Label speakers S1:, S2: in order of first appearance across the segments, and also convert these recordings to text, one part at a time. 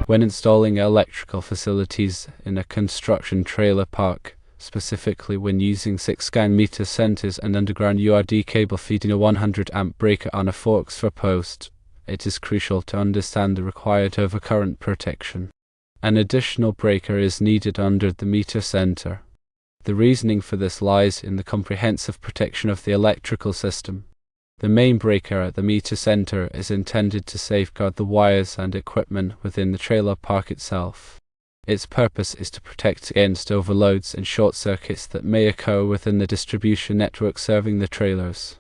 S1: When installing electrical facilities in a construction trailer park, specifically when using 6-gang meter centers and underground URD cable feeding a 100-amp breaker on a forks for post, it is crucial to understand the required overcurrent protection. An additional breaker is needed under the meter center. The reasoning for this lies in the comprehensive protection of the electrical system. The main breaker at the meter center is intended to safeguard the wires and equipment within the trailer park itself. Its purpose is to protect against overloads and short circuits that may occur within the distribution network serving the trailers.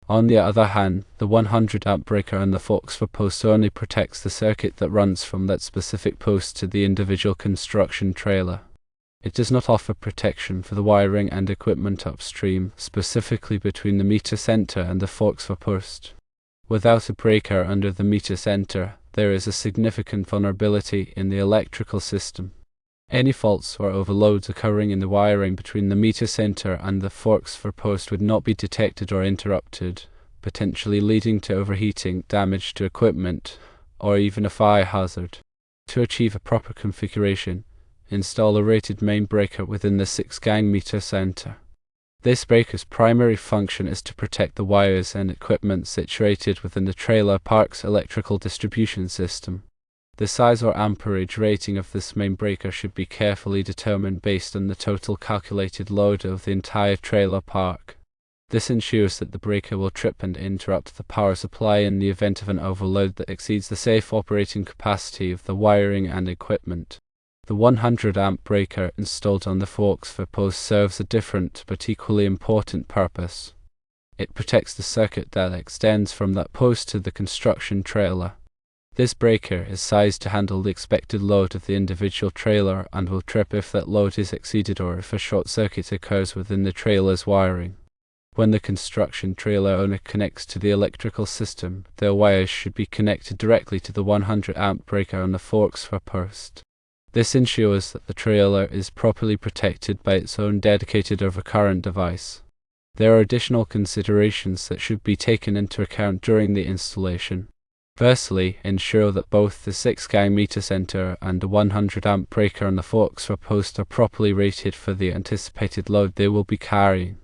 S1: On the other hand, the 100-amp breaker on the forks for post only protects the circuit that runs from that specific post to the individual construction trailer. It does not offer protection for the wiring and equipment upstream, specifically between the meter center and the forks for post. Without a breaker under the meter center, there is a significant vulnerability in the electrical system. Any faults or overloads occurring in the wiring between the meter center and the forks for post would not be detected or interrupted, potentially leading to overheating, damage to equipment, or even a fire hazard. To achieve a proper configuration, install a rated main breaker within the 6-gang meter center. This breaker's primary function is to protect the wires and equipment situated within the trailer park's electrical distribution system. The size or amperage rating of this main breaker should be carefully determined based on the total calculated load of the entire trailer park. This ensures that the breaker will trip and interrupt the power supply in the event of an overload that exceeds the safe operating capacity of the wiring and equipment. The 100-amp breaker installed on the forks for post serves a different but equally important purpose. It protects the circuit that extends from that post to the construction trailer. This breaker is sized to handle the expected load of the individual trailer and will trip if that load is exceeded or if a short circuit occurs within the trailer's wiring. When the construction trailer owner connects to the electrical system, their wires should be connected directly to the 100-amp breaker on the forks for post. This ensures that the trailer is properly protected by its own dedicated overcurrent device. There are additional considerations that should be taken into account during the installation. Firstly, ensure that both the 6-gang meter center and the 100-amp breaker on the forks for post are properly rated for the anticipated load they will be carrying.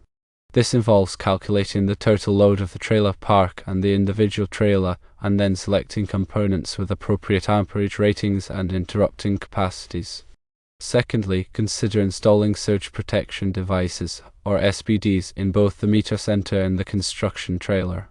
S1: This involves calculating the total load of the trailer park and the individual trailer, and then selecting components with appropriate amperage ratings and interrupting capacities. Secondly, consider installing surge protection devices, or SPDs, in both the meter center and the construction trailer.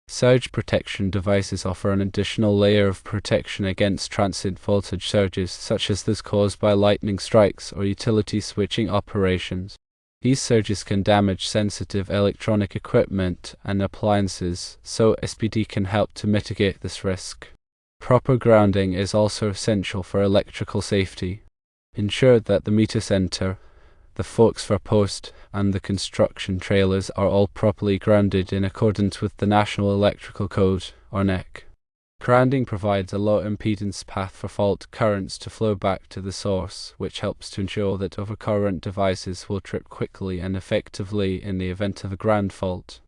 S1: Surge protection devices offer an additional layer of protection against transient voltage surges, such as those caused by lightning strikes or utility switching operations. These surges can damage sensitive electronic equipment and appliances, so SPD can help to mitigate this risk. Proper grounding is also essential for electrical safety. Ensure that the meter center, the forks for post, and the construction trailers are all properly grounded in accordance with the National Electrical Code, or NEC. Grounding provides a low impedance path for fault currents to flow back to the source, which helps to ensure that overcurrent devices will trip quickly and effectively in the event of a ground fault.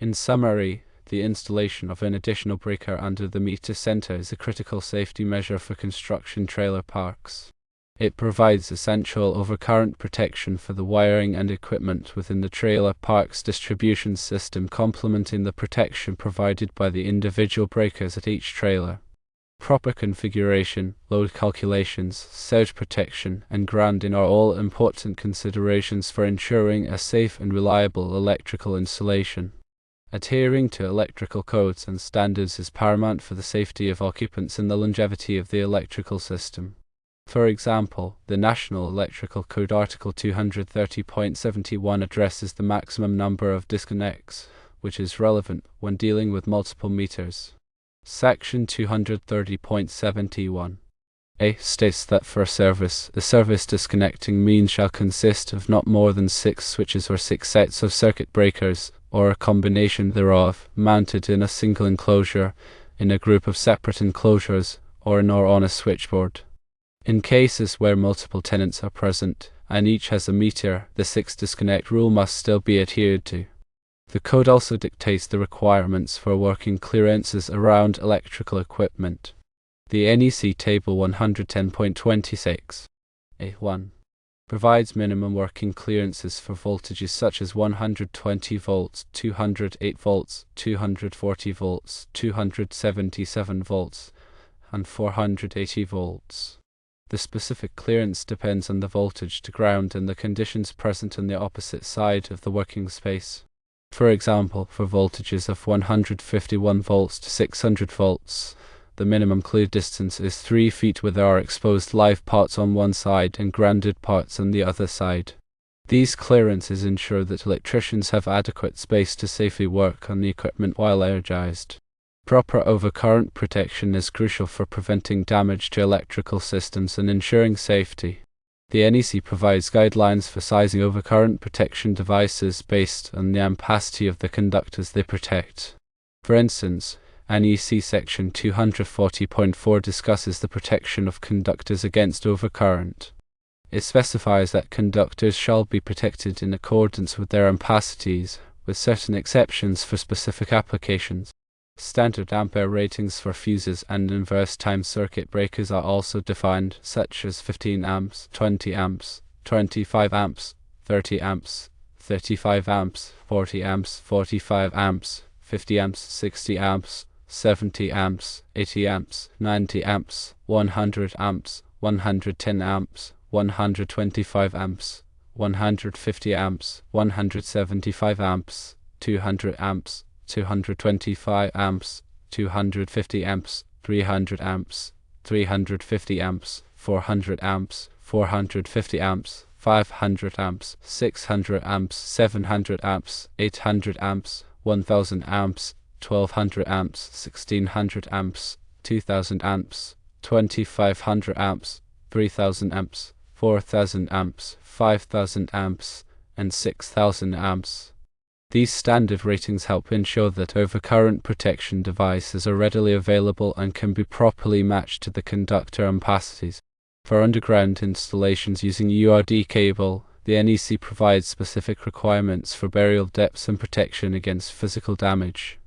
S1: In summary, the installation of an additional breaker under the meter center is a critical safety measure for construction trailer parks. It provides essential overcurrent protection for the wiring and equipment within the trailer park's distribution system, complementing the protection provided by the individual breakers at each trailer. Proper configuration, load calculations, surge protection, and grounding are all important considerations for ensuring a safe and reliable electrical installation. Adhering to electrical codes and standards is paramount for the safety of occupants and the longevity of the electrical system. For example, the National Electrical Code Article 230.71 addresses the maximum number of disconnects, which is relevant when dealing with multiple meters. Section 230.71 A states that for a service, the service disconnecting means shall consist of not more than 6 switches or 6 sets of circuit breakers, or a combination thereof, mounted in a single enclosure, in a group of separate enclosures, or on a switchboard. In cases where multiple tenants are present, and each has a meter, the 6 disconnect rule must still be adhered to. The code also dictates the requirements for working clearances around electrical equipment. The NEC Table 110.26 A1 provides minimum working clearances for voltages such as 120 volts, 208 volts, 240 volts, 277 volts, and 480 volts. The specific clearance depends on the voltage to ground and the conditions present on the opposite side of the working space. For example, for voltages of 151 volts to 600 volts, the minimum clear distance is 3 feet with our exposed live parts on one side and grounded parts on the other side. These clearances ensure that electricians have adequate space to safely work on the equipment while energized. Proper overcurrent protection is crucial for preventing damage to electrical systems and ensuring safety. The NEC provides guidelines for sizing overcurrent protection devices based on the ampacity of the conductors they protect. For instance, NEC Section 240.4 discusses the protection of conductors against overcurrent. It specifies that conductors shall be protected in accordance with their ampacities, with certain exceptions for specific applications. Standard ampere ratings for fuses and inverse time circuit breakers are also defined, such as 15 amps, 20 amps, 25 amps, 30 amps, 35 amps, 40 amps, 45 amps, 50 amps, 60 amps, 70 amps, 80 amps, 90 amps, 100 amps, 110 amps, 125 amps, 150 amps, 175 amps, 200 amps, 225 amps, 250 amps, 300 amps, 350 amps, 400 amps, 450 amps, 500 amps, 600 amps, 700 amps, 800 amps, 1000 amps, 1200 amps, 1600 amps, 2000 amps, 2500 amps, 3000 amps, 4000 amps, 5000 amps, and 6000 amps. These standard ratings help ensure that overcurrent protection devices are readily available and can be properly matched to the conductor ampacities. For underground installations using URD cable, the NEC provides specific requirements for burial depths and protection against physical damage.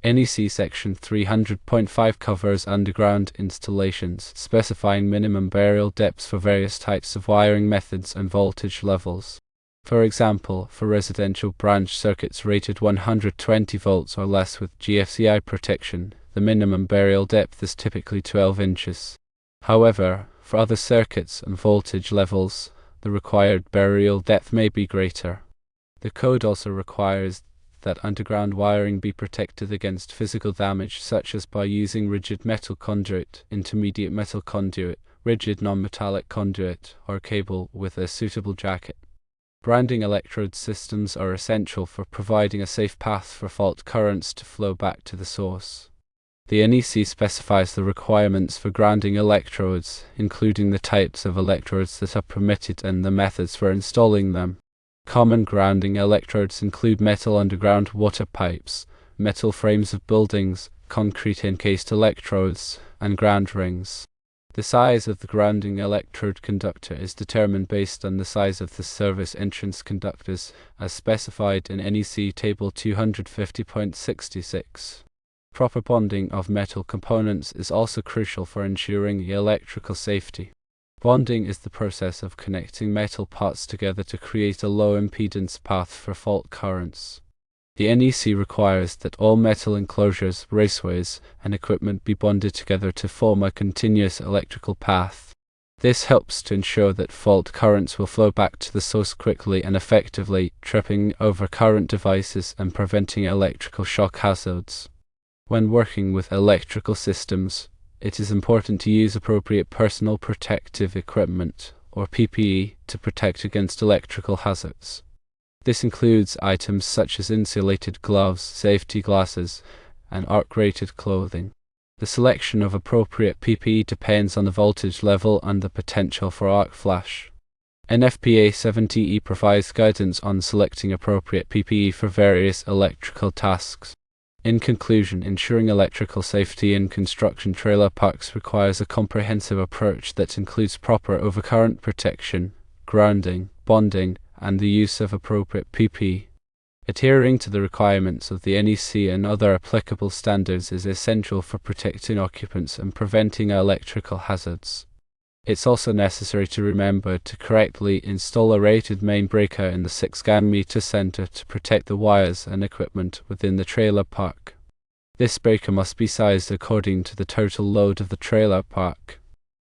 S1: NEC Section 300.5 covers underground installations, specifying minimum burial depths for various types of wiring methods and voltage levels. For example, for residential branch circuits rated 120 volts or less with GFCI protection, the minimum burial depth is typically 12 inches. However, for other circuits and voltage levels, the required burial depth may be greater. The code also requires that underground wiring be protected against physical damage, such as by using rigid metal conduit, intermediate metal conduit, rigid non-metallic conduit, or cable with a suitable jacket. Grounding electrode systems are essential for providing a safe path for fault currents to flow back to the source. The NEC specifies the requirements for grounding electrodes, including the types of electrodes that are permitted and the methods for installing them. Common grounding electrodes include metal underground water pipes, metal frames of buildings, concrete encased electrodes, and ground rings. The size of the grounding electrode conductor is determined based on the size of the service entrance conductors, as specified in NEC Table 250.66. Proper bonding of metal components is also crucial for ensuring electrical safety. Bonding is the process of connecting metal parts together to create a low impedance path for fault currents. The NEC requires that all metal enclosures, raceways, and equipment be bonded together to form a continuous electrical path. This helps to ensure that fault currents will flow back to the source quickly and effectively, tripping over current devices and preventing electrical shock hazards. When working with electrical systems, it is important to use appropriate personal protective equipment, or PPE, to protect against electrical hazards. This includes items such as insulated gloves, safety glasses, and arc-rated clothing. The selection of appropriate PPE depends on the voltage level and the potential for arc flash. NFPA 70E provides guidance on selecting appropriate PPE for various electrical tasks. In conclusion, ensuring electrical safety in construction trailer parks requires a comprehensive approach that includes proper overcurrent protection, grounding, bonding, and the use of appropriate PPE. Adhering to the requirements of the NEC and other applicable standards is essential for protecting occupants and preventing electrical hazards. It's also necessary to remember to correctly install a rated main breaker in the 6-GaN meter center to protect the wires and equipment within the trailer park. This breaker must be sized according to the total load of the trailer park.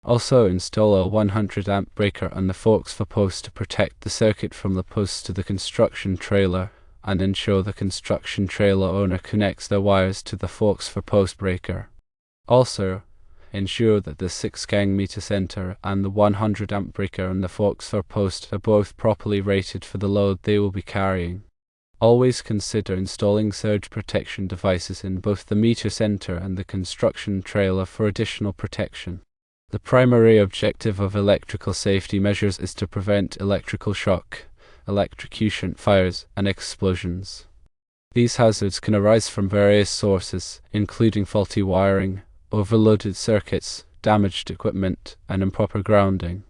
S1: Also install a 100 amp breaker on the forks for post to protect the circuit from the post to the construction trailer, and ensure the construction trailer owner connects their wires to the forks for post breaker. Also, ensure that the 6-GaN meter center and the 100 amp breaker on the forks for post are both properly rated for the load they will be carrying. Always consider installing surge protection devices in both the meter center and the construction trailer for additional protection. The primary objective of electrical safety measures is to prevent electrical shock, electrocution, fires, and explosions. These hazards can arise from various sources, including faulty wiring, overloaded circuits, damaged equipment, and improper grounding.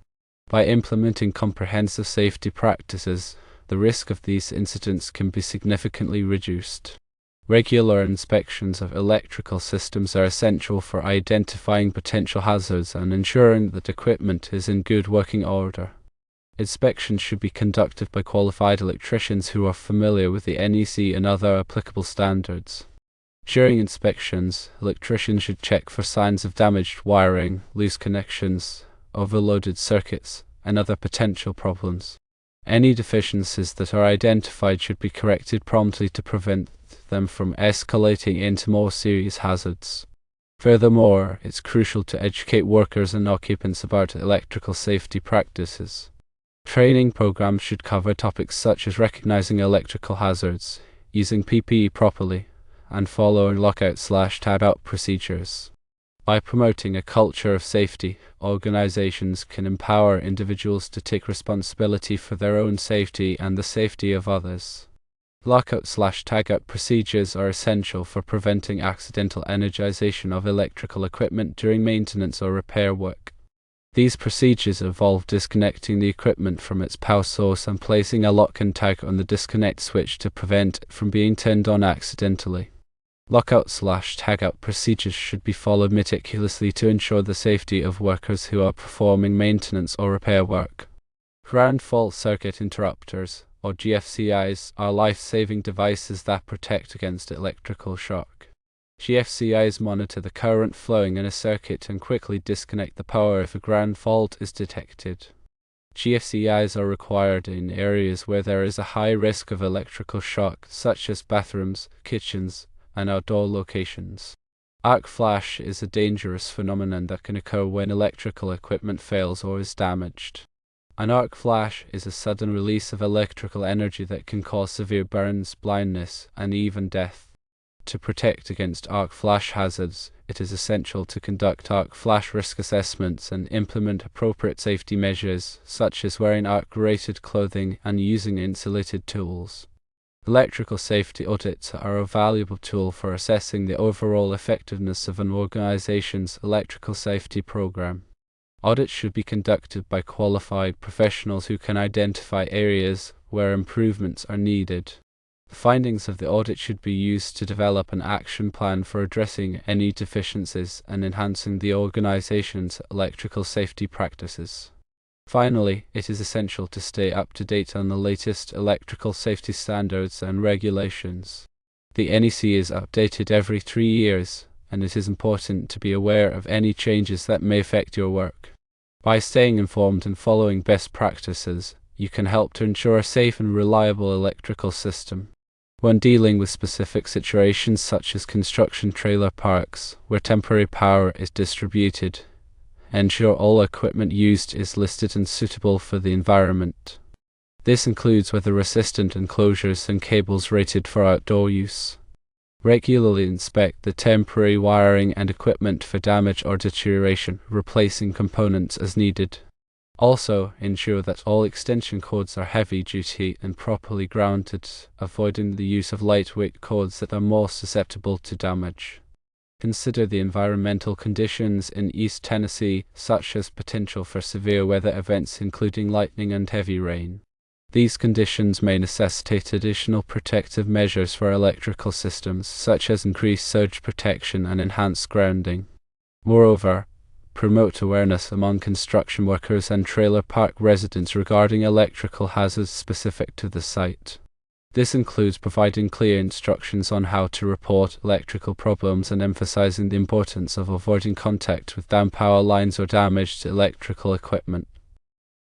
S1: By implementing comprehensive safety practices, the risk of these incidents can be significantly reduced. Regular inspections of electrical systems are essential for identifying potential hazards and ensuring that equipment is in good working order. Inspections should be conducted by qualified electricians who are familiar with the NEC and other applicable standards. During inspections, electricians should check for signs of damaged wiring, loose connections, overloaded circuits, and other potential problems. Any deficiencies that are identified should be corrected promptly to prevent them from escalating into more serious hazards. Furthermore, it's crucial to educate workers and occupants about electrical safety practices. Training programs should cover topics such as recognizing electrical hazards, using PPE properly, and following lockout/tagout procedures. By promoting a culture of safety, organizations can empower individuals to take responsibility for their own safety and the safety of others. Lockout/tagout procedures are essential for preventing accidental energization of electrical equipment during maintenance or repair work. These procedures involve disconnecting the equipment from its power source and placing a lock and tag on the disconnect switch to prevent it from being turned on accidentally. Lockout/tagout procedures should be followed meticulously to ensure the safety of workers who are performing maintenance or repair work. Ground fault circuit interrupters, or GFCIs, are life-saving devices that protect against electrical shock. GFCIs monitor the current flowing in a circuit and quickly disconnect the power if a ground fault is detected. GFCIs are required in areas where there is a high risk of electrical shock, such as bathrooms, kitchens, and outdoor locations. Arc flash is a dangerous phenomenon that can occur when electrical equipment fails or is damaged. An arc flash is a sudden release of electrical energy that can cause severe burns, blindness, and even death. To protect against arc flash hazards, it is essential to conduct arc flash risk assessments and implement appropriate safety measures, such as wearing arc-rated clothing and using insulated tools. Electrical safety audits are a valuable tool for assessing the overall effectiveness of an organization's electrical safety program. Audits should be conducted by qualified professionals who can identify areas where improvements are needed. The findings of the audit should be used to develop an action plan for addressing any deficiencies and enhancing the organization's electrical safety practices. Finally, it is essential to stay up to date on the latest electrical safety standards and regulations. The NEC is updated every 3 years, and it is important to be aware of any changes that may affect your work. By staying informed and following best practices, you can help to ensure a safe and reliable electrical system. When dealing with specific situations such as construction trailer parks, where temporary power is distributed, ensure all equipment used is listed and suitable for the environment. This includes weather-resistant enclosures and cables rated for outdoor use. Regularly inspect the temporary wiring and equipment for damage or deterioration, replacing components as needed. Also, ensure that all extension cords are heavy-duty and properly grounded, avoiding the use of lightweight cords that are more susceptible to damage. Consider the environmental conditions in East Tennessee, such as potential for severe weather events including lightning and heavy rain. These conditions may necessitate additional protective measures for electrical systems, such as increased surge protection and enhanced grounding. Moreover, promote awareness among construction workers and trailer park residents regarding electrical hazards specific to the site. This includes providing clear instructions on how to report electrical problems and emphasizing the importance of avoiding contact with downed power lines or damaged electrical equipment.